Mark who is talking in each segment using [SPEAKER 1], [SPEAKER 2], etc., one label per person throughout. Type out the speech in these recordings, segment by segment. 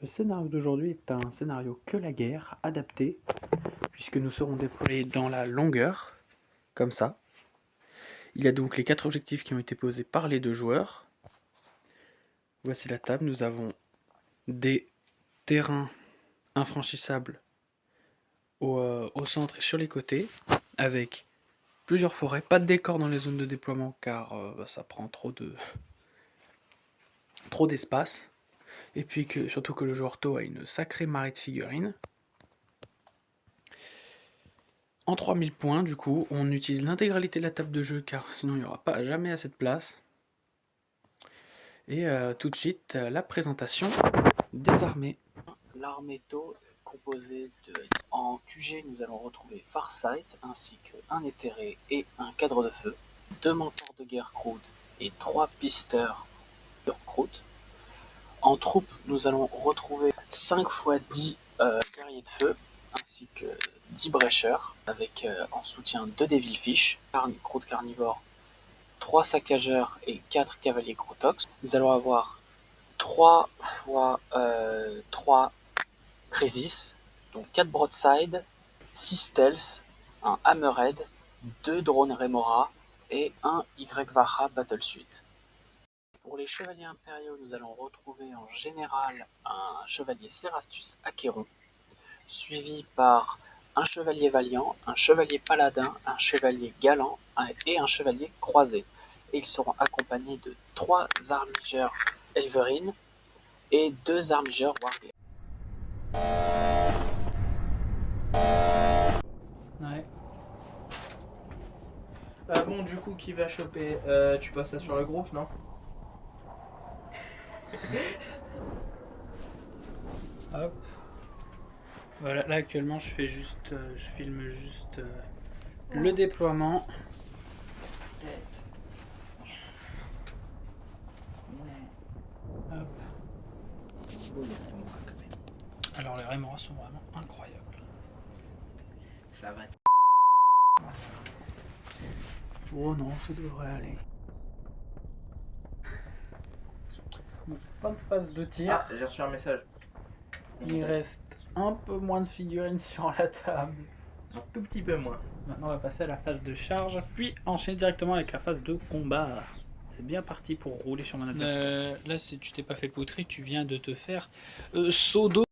[SPEAKER 1] Le scénario d'aujourd'hui est un scénario que la guerre, adapté, puisque nous serons déployés dans la longueur, comme ça. Il y a donc les 4 objectifs qui ont été posés par les 2 joueurs. Voici la table, nous avons des terrains infranchissables au centre et sur les côtés, avec plusieurs forêts, pas de décor dans les zones de déploiement car ça prend trop d'espace. Et puis surtout que le joueur Tau a une sacrée marée de figurines. En 3000 points, du coup, on utilise l'intégralité de la table de jeu car sinon il n'y aura pas jamais assez de place. Et tout de suite, la présentation des armées. L'armée Tau composée de... En QG, nous allons retrouver Farsight ainsi qu'un éthéré et un cadre de feu, 2 mentors de guerre Kroot et 3 pisteurs de Kroot. En troupe, nous allons retrouver 5 x 10 guerriers de feu, ainsi que 10 brécheurs, avec en soutien 2 Devilfish, Kroot carnivore, 3 saccageurs et 4 cavaliers Krotox. Nous allons avoir 3 x 3 Crisis, donc 4 broadside, 6 stealth, un hammerhead, 2 drones Remora et un YVH Battle Suite. Pour les chevaliers impériaux, nous allons retrouver en général un chevalier Cerastus Acheron, suivi par un chevalier valiant, un chevalier paladin, un chevalier galant et un chevalier croisé. Et ils seront accompagnés de 3 armigeurs Elverine et 2 armigeurs Wargler.
[SPEAKER 2] Ouais. Bon, du coup, qui va choper tu passes ça sur le groupe, non?
[SPEAKER 1] Hop. Voilà, là actuellement je filme juste le déploiement. Hop. Alors les Remora sont vraiment incroyables.
[SPEAKER 2] Ça va.
[SPEAKER 1] Oh non, ça devrait aller. Bon, fin de phase de tir.
[SPEAKER 2] Ah, j'ai reçu un message.
[SPEAKER 1] Il reste un peu moins de figurines sur la table.
[SPEAKER 2] Un tout petit peu moins.
[SPEAKER 1] Maintenant on va passer à la phase de charge, puis enchaîner directement avec la phase de combat. C'est bien parti pour rouler sur mon adversaire. Là, si tu t'es pas fait poutrer, tu viens de te faire sodomiser.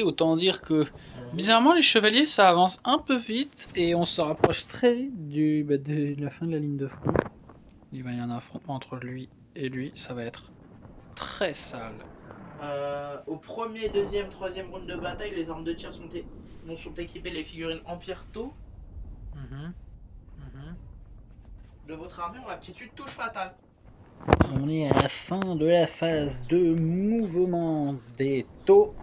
[SPEAKER 1] Autant dire que bizarrement les chevaliers ça avance un peu vite et on se rapproche très vite de la fin de la ligne de front. Il va y avoir un affrontement entre lui et lui, ça va être très sale.
[SPEAKER 2] Au premier, deuxième, troisième round de bataille, les armes de tir sont équipées les figurines Empire Tau. De votre armée ont l'aptitude touche fatale.
[SPEAKER 1] On est à la fin de la phase de mouvement des taux.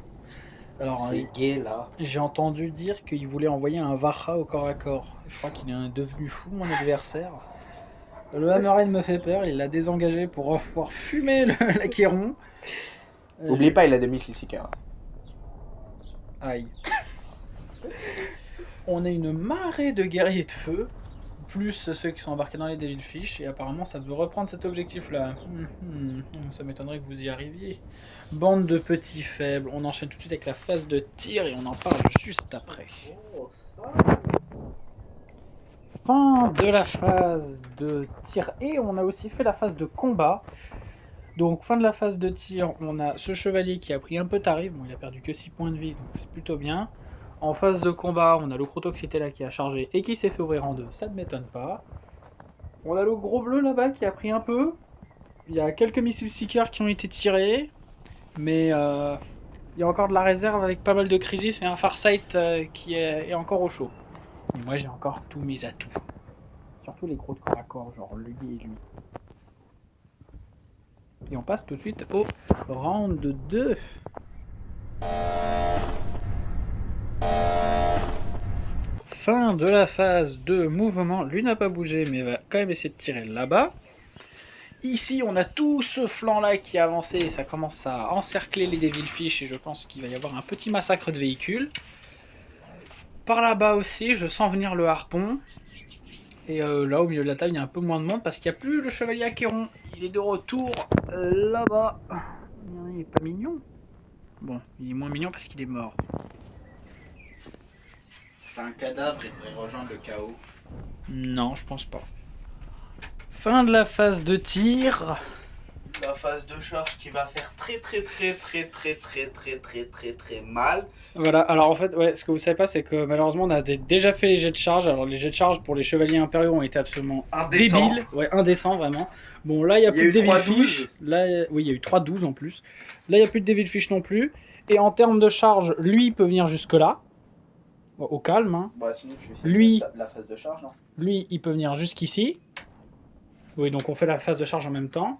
[SPEAKER 1] Alors,
[SPEAKER 3] c'est gay là.
[SPEAKER 1] J'ai entendu dire qu'il voulait envoyer un Vaha au corps à corps. Je crois qu'il est devenu fou, mon adversaire. Le Hammerhead me fait peur, il l'a désengagé pour pouvoir fumer l'Acheron.
[SPEAKER 3] N'oubliez pas, il a des missiles Seeker.
[SPEAKER 1] Aïe. On a une marée de guerriers de feu, plus ceux qui sont embarqués dans les Devilfish, et apparemment ça veut reprendre cet objectif-là. Ça m'étonnerait que vous y arriviez. Bande de petits faibles. On enchaîne tout de suite avec la phase de tir et on en parle juste après. Fin de la phase de tir et on a aussi fait la phase de combat. Donc fin de la phase de tir, on a ce chevalier qui a pris un peu tarif, bon il a perdu que 6 points de vie donc c'est plutôt bien. En phase de combat, on a le Krotox qui était là qui a chargé et qui s'est fait ouvrir en deux, ça ne m'étonne pas. On a le gros bleu là-bas qui a pris un peu. Il y a quelques missiles Seekers qui ont été tirés, mais il y a encore de la réserve avec pas mal de Crisis et un Farsight qui est encore au chaud. Et moi j'ai encore tous mes atouts. Surtout les gros de corps à corps, genre lui et lui. Et on passe tout de suite au round 2. Fin de la phase de mouvement. Lui n'a pas bougé, mais va quand même essayer de tirer là-bas. Ici, on a tout ce flanc-là qui a avancé et ça commence à encercler les Devilfish et je pense qu'il va y avoir un petit massacre de véhicules. Par là-bas aussi, je sens venir le harpon. Et là, au milieu de la table, il y a un peu moins de monde parce qu'il n'y a plus le chevalier Acheron. Il est de retour là-bas. Il est pas mignon. Bon, il est moins mignon parce qu'il est mort.
[SPEAKER 2] C'est un cadavre, il devrait rejoindre le chaos.
[SPEAKER 1] Non, je pense pas. Fin de la phase de tir.
[SPEAKER 2] La phase de charge qui va faire très mal.
[SPEAKER 1] Voilà, alors en fait, ouais, ce que vous savez pas, c'est que malheureusement, on a déjà fait les jets de charge. Alors, les jets de charge pour les chevaliers impériaux ont été absolument
[SPEAKER 2] Indécent.
[SPEAKER 1] débiles. Ouais, indécents, vraiment. Bon, là, il n'y a plus de Devilfish. Là, oui, il y a eu 3-12 en plus. Là, il n'y a plus de Devilfish non plus. Et en termes de charge, lui, il peut venir jusque-là. Au calme, hein.
[SPEAKER 3] Bah, sinon, tu fais
[SPEAKER 1] Lui-
[SPEAKER 3] la phase de charge, non?
[SPEAKER 1] Lui, il peut venir jusqu'ici. Oui, donc on fait la phase de charge en même temps.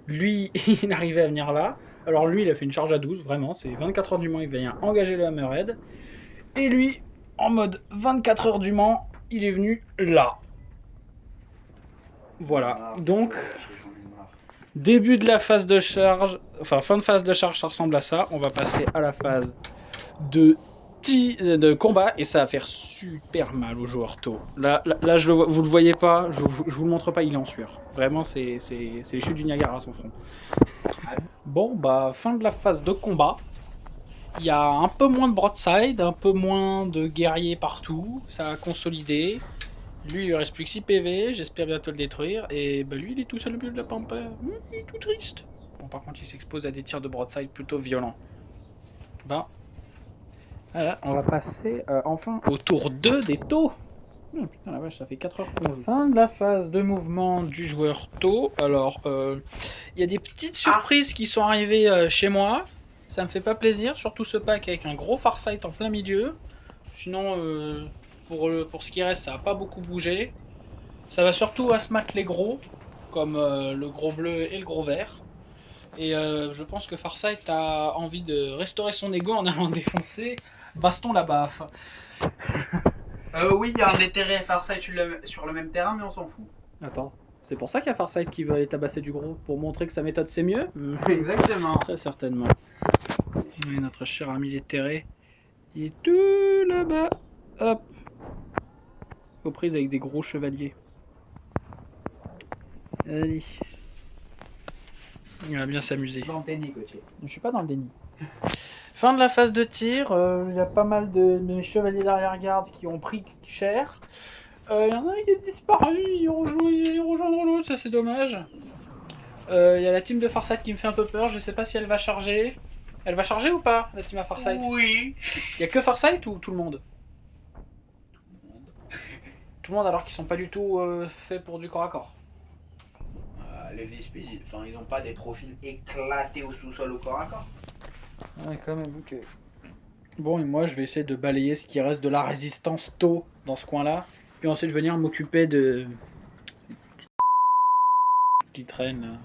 [SPEAKER 1] Lui, il arrivait à venir là. Alors lui, il a fait une charge à 12, vraiment. C'est 24 heures du Mans, il vient engager le Hammerhead. Et lui, en mode 24 heures du Mans, il est venu là. Voilà. Donc,
[SPEAKER 3] J'en ai marre.
[SPEAKER 1] début de la phase de charge, enfin fin de phase de charge, ça ressemble à ça. On va passer à la phase de combat et ça va faire super mal au joueur tôt. Là vous le voyez pas, je vous le montre pas, il est en sueur. Vraiment, c'est les chutes du Niagara à son front. Bon, bah, fin de la phase de combat. Il y a un peu moins de broadside, un peu moins de guerriers partout. Ça a consolidé. Lui, il lui reste plus que 6 PV. J'espère bientôt le détruire. Et bah, lui, il est tout seul au milieu de la pampa. Il est tout triste. Bon, par contre, il s'expose à des tirs de broadside plutôt violents. Bah. Voilà, on va passer enfin au tour 2 des taux. Oh, putain la vache, ça fait 4 heures qu'on joue. Fin de la phase de mouvement du joueur taux. Alors, il y a des petites surprises qui sont arrivées chez moi. Ça me fait pas plaisir, surtout ce pack avec un gros Farsight en plein milieu. Sinon, pour ce qui reste, ça n'a pas beaucoup bougé. Ça va surtout à smack les gros, comme le gros bleu et le gros vert. Et je pense que Farsight a envie de restaurer son ego en allant défoncer Baston la baffe.
[SPEAKER 2] Oui, il y a un déterré Farsight sur le même terrain, mais on s'en fout.
[SPEAKER 1] Attends, c'est pour ça qu'il y a Farsight qui veut aller tabasser du gros, pour montrer que sa méthode c'est mieux.
[SPEAKER 2] Exactement.
[SPEAKER 1] Très certainement. Et notre cher ami déterré, il est tout là-bas. Hop. Aux prises avec des gros chevaliers. Allez. Il va bien s'amuser.
[SPEAKER 2] Dans le déni, Gauthier.
[SPEAKER 1] Je suis pas dans le déni. Fin de la phase de tir, il y a pas mal de chevaliers d'arrière-garde qui ont pris cher. Il y en a un qui est disparu, il rejoindre l'autre, ça c'est dommage. Il y a la team de Farsight qui me fait un peu peur, je sais pas si elle va charger. Elle va charger ou pas, la team à Farsight?
[SPEAKER 2] Oui.
[SPEAKER 1] Il y a que Farsight ou tout le monde? Tout le monde alors qu'ils sont pas du tout faits pour du corps à corps.
[SPEAKER 2] Les VSP, ils n'ont pas des profils éclatés au sous-sol au corps à corps.
[SPEAKER 1] Ouais, quand même, ok. Bon, et moi je vais essayer de balayer ce qui reste de la résistance tôt dans ce coin-là. Puis ensuite venir m'occuper de... qui traînent là.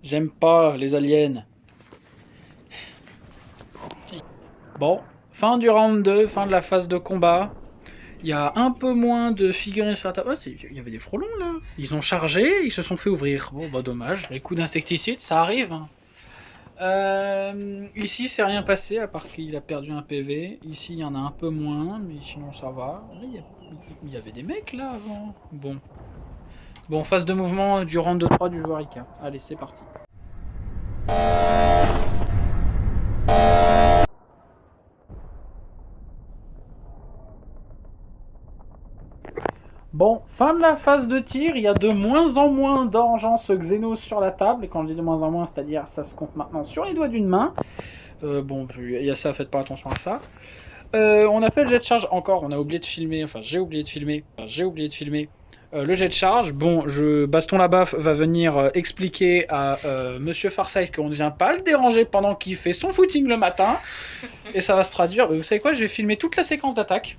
[SPEAKER 1] J'aime pas les aliens. Bon, fin du round 2, fin de la phase de combat. Il y a un peu moins de figurines sur la table. Oh, il y avait des frelons là. Ils ont chargé, ils se sont fait ouvrir. Bon, bah dommage. Les coups d'insecticide, ça arrive. Ici, c'est rien passé à part qu'il a perdu un PV. Ici, il y en a un peu moins, mais sinon ça va. Là, il y avait des mecs là avant. Bon, phase de mouvement du round 2-3 du joueur Ika. Allez, c'est parti. Bon, fin de la phase de tir, il y a de moins en moins d'engeance Xenos sur la table. Et quand je dis de moins en moins, c'est-à-dire ça se compte maintenant sur les doigts d'une main. Bon, il y a ça, faites pas attention à ça. On a fait le jet de charge encore, on a oublié de filmer, enfin j'ai oublié de filmer le jet de charge. Bon, Baston la baffe va venir expliquer à Monsieur Farsight qu'on ne vient pas le déranger pendant qu'il fait son footing le matin. Et ça va se traduire, vous savez quoi, je vais filmer toute la séquence d'attaque.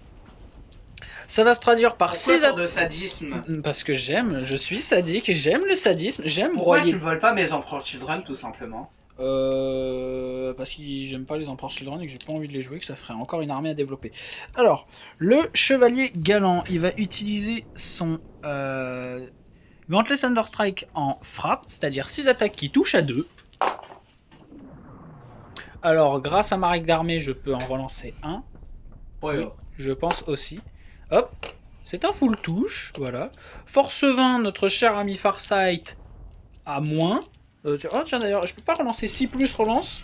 [SPEAKER 1] Ça va se traduire par 6
[SPEAKER 2] attaques de sadisme.
[SPEAKER 1] Parce que je suis sadique, j'aime le sadisme, j'aime
[SPEAKER 2] Pourquoi
[SPEAKER 1] broyer.
[SPEAKER 2] tu me voles pas mes Emperor Children tout simplement?
[SPEAKER 1] Parce que j'aime pas les Emperor Children et que j'ai pas envie de les jouer, que ça ferait encore une armée à développer. Alors, le chevalier galant, il va utiliser son Gauntlet Thunderstrike en frappe, c'est-à-dire 6 attaques qui touchent à 2. Alors, grâce à ma règle d'armée, je peux en relancer un.
[SPEAKER 2] Oui,
[SPEAKER 1] je pense aussi. Hop, c'est un full touche, voilà. Force 20, notre cher ami Farsight, a moins. Oh tiens d'ailleurs, je peux pas relancer 6 plus relance.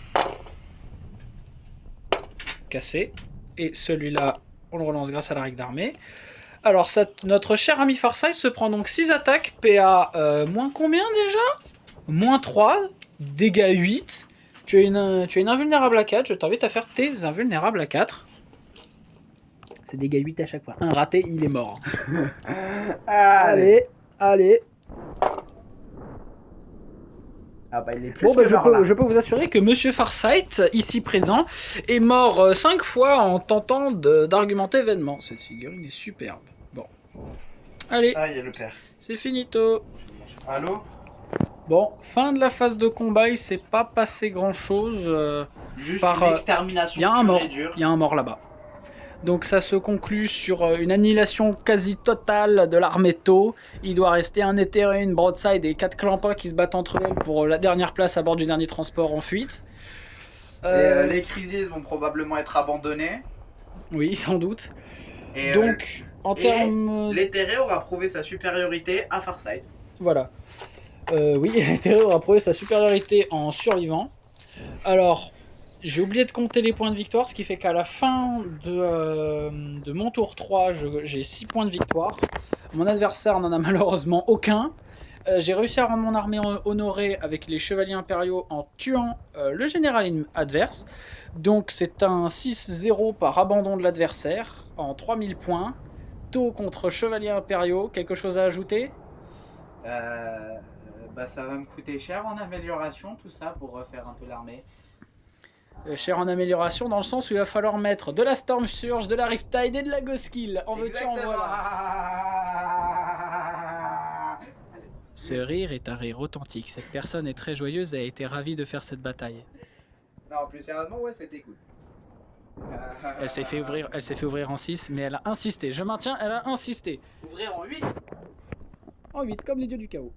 [SPEAKER 1] Cassé. Et celui-là, on le relance grâce à la règle d'armée. Alors notre cher ami Farsight se prend donc 6 attaques, PA moins combien déjà? Moins 3, dégâts 8. Tu as une invulnérable à 4, je t'invite à faire tes invulnérables à 4. C'est dégâts 8 à chaque fois. Un raté, il est mort. Allez.
[SPEAKER 3] Ah bah il est plus
[SPEAKER 1] Bon, bah,
[SPEAKER 3] que mort, là.
[SPEAKER 1] je peux vous assurer que Monsieur Farsight, ici présent, est mort 5 fois en tentant d'argumenter vainement. Cette figurine est superbe. Bon. Allez,
[SPEAKER 3] Ah, il y a le père.
[SPEAKER 1] c'est finito.
[SPEAKER 3] Allô?
[SPEAKER 1] Bon, fin de la phase de combat, il s'est pas passé grand chose.
[SPEAKER 2] Juste
[SPEAKER 1] Par,
[SPEAKER 2] une extermination
[SPEAKER 1] Il y a un
[SPEAKER 2] pure
[SPEAKER 1] mort.
[SPEAKER 2] et dure.
[SPEAKER 1] Il y a un mort là-bas. Donc ça se conclut sur une annihilation quasi totale de l'armée Tau. Il doit rester un éthéré, une broadside et 4 clampins qui se battent entre elles pour la dernière place à bord du dernier transport en fuite.
[SPEAKER 3] Les crisiers vont probablement être abandonnés.
[SPEAKER 1] Oui, sans doute.
[SPEAKER 2] Et,
[SPEAKER 1] Donc, en termes...
[SPEAKER 2] l'éthéré aura prouvé sa supériorité à Farsight.
[SPEAKER 1] Voilà. Oui, l'intérêt aura prouvé sa supériorité en survivant. Alors, j'ai oublié de compter les points de victoire, ce qui fait qu'à la fin de mon tour 3, j'ai 6 points de victoire. Mon adversaire n'en a malheureusement aucun. J'ai réussi à rendre mon armée honorée avec les chevaliers impériaux en tuant le général adverse. Donc c'est un 6-0 par abandon de l'adversaire en 3000 points. Tau contre chevaliers impériaux, quelque chose à ajouter?
[SPEAKER 3] Bah ça va me coûter cher en amélioration tout ça pour refaire un peu l'armée.
[SPEAKER 1] Cher en amélioration dans le sens où il va falloir mettre de la Storm Surge, de la Riptide et de la Ghoskill. En veux-tu en voilà. Ce rire est un rire authentique. Cette personne est très joyeuse et a été ravie de faire cette bataille.
[SPEAKER 3] Non, plus sérieusement, ouais, c'était cool.
[SPEAKER 1] Elle s'est fait ouvrir en 6, mais elle a insisté. Je maintiens, elle a insisté.
[SPEAKER 2] Ouvrir en 8.
[SPEAKER 1] En 8, comme les dieux du chaos.